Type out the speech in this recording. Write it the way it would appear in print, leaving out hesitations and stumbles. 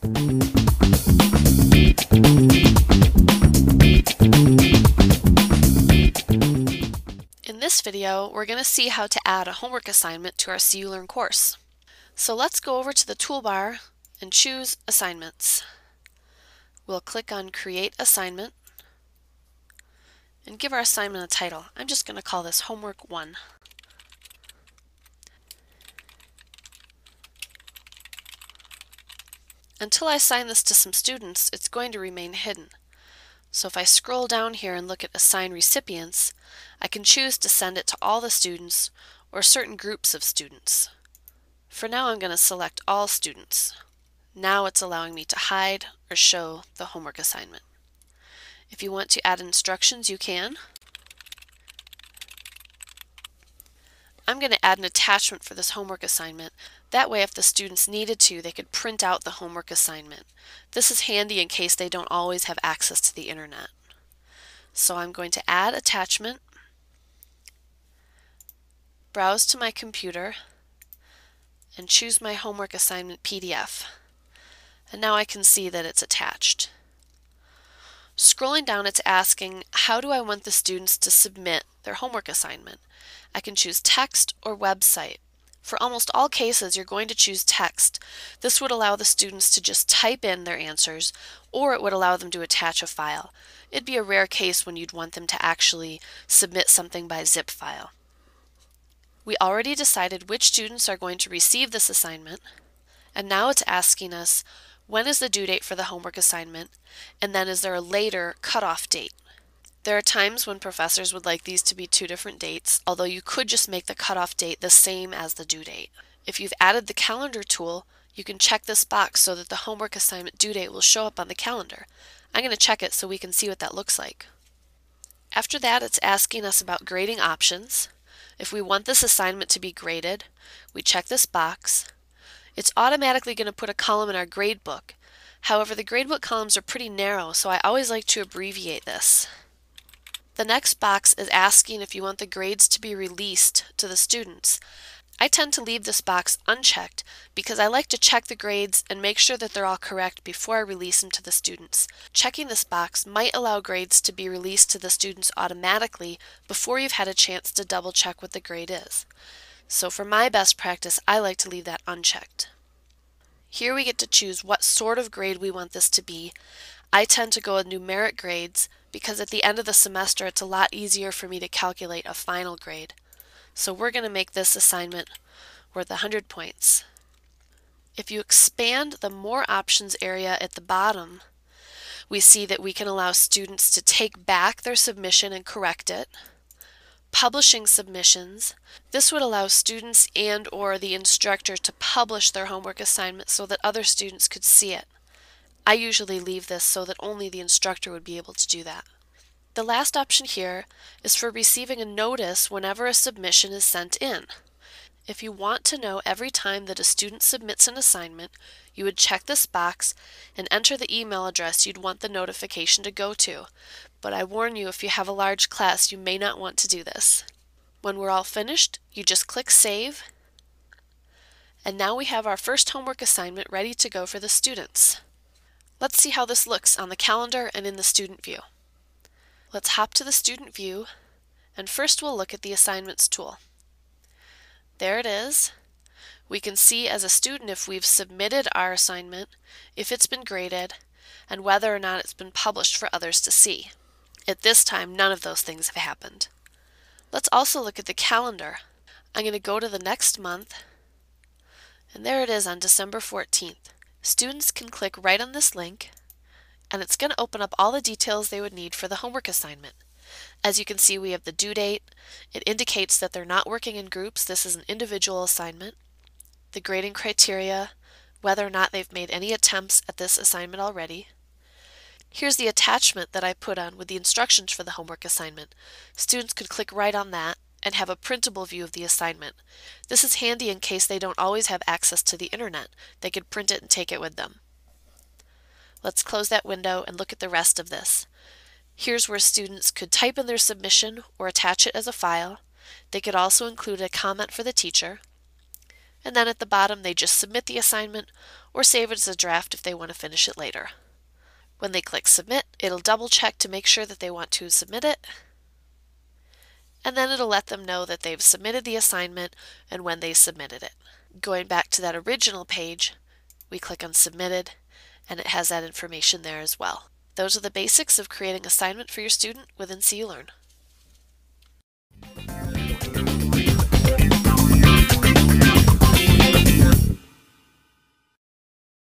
In this video, we're going to see how to add a homework assignment to our CU Learn course. So let's go over to the toolbar and choose Assignments. We'll click on Create Assignment and give our assignment a title. I'm just going to call this Homework 1. Until I assign this to some students, it's going to remain hidden. So if I scroll down here and look at Assign Recipients, I can choose to send it to all the students or certain groups of students. For now, I'm going to select all students. Now it's allowing me to hide or show the homework assignment. If you want to add instructions, you can. I'm going to add an attachment for this homework assignment. That way, if the students needed to, they could print out the homework assignment. This is handy in case they don't always have access to the internet. So I'm going to add attachment, browse to my computer, and choose my homework assignment PDF. And now I can see that it's attached. Scrolling down, it's asking, how do I want the students to submit their homework assignment? I can choose text or website. For almost all cases, you're going to choose text. This would allow the students to just type in their answers, or it would allow them to attach a file. It'd be a rare case when you'd want them to actually submit something by zip file. We already decided which students are going to receive this assignment, and now it's asking us, when is the due date for the homework assignment, and then is there a later cutoff date? There are times when professors would like these to be two different dates, although you could just make the cutoff date the same as the due date. If you've added the calendar tool, you can check this box so that the homework assignment due date will show up on the calendar. I'm going to check it so we can see what that looks like. After that, it's asking us about grading options. If we want this assignment to be graded, we check this box. It's automatically going to put a column in our gradebook. However, the gradebook columns are pretty narrow, so I always like to abbreviate this. The next box is asking if you want the grades to be released to the students. I tend to leave this box unchecked because I like to check the grades and make sure that they're all correct before I release them to the students. Checking this box might allow grades to be released to the students automatically before you've had a chance to double check what the grade is. So for my best practice, I like to leave that unchecked. Here we get to choose what sort of grade we want this to be. I tend to go with numeric grades because at the end of the semester it's a lot easier for me to calculate a final grade. So we're going to make this assignment worth 100 points. If you expand the More Options area at the bottom, we see that we can allow students to take back their submission and correct it. Publishing submissions. This would allow students and/or the instructor to publish their homework assignment so that other students could see it. I usually leave this so that only the instructor would be able to do that. The last option here is for receiving a notice whenever a submission is sent in. If you want to know every time that a student submits an assignment, you would check this box and enter the email address you'd want the notification to go to. But I warn you, if you have a large class, you may not want to do this. When we're all finished, you just click Save. And now we have our first homework assignment ready to go for the students. Let's see how this looks on the calendar and in the student view. Let's hop to the student view, and first we'll look at the Assignments tool. There it is. We can see as a student if we've submitted our assignment, if it's been graded, and whether or not it's been published for others to see. At this time, none of those things have happened. Let's also look at the calendar. I'm going to go to the next month, and there it is on December 14th. Students can click right on this link, and it's going to open up all the details they would need for the homework assignment. As you can see, we have the due date. It indicates that they're not working in groups. This is an individual assignment. The grading criteria, whether or not they've made any attempts at this assignment already. Here's the attachment that I put on with the instructions for the homework assignment. Students could click right on that and have a printable view of the assignment. This is handy in case they don't always have access to the internet. They could print it and take it with them. Let's close that window and look at the rest of this. Here's where students could type in their submission or attach it as a file. They could also include a comment for the teacher. And then at the bottom, they just submit the assignment or save it as a draft if they want to finish it later. When they click Submit, it'll double check to make sure that they want to submit it. And then it'll let them know that they've submitted the assignment and when they submitted it. Going back to that original page, we click on Submitted, and it has that information there as well. Those are the basics of creating assignment for your student within CUlearn.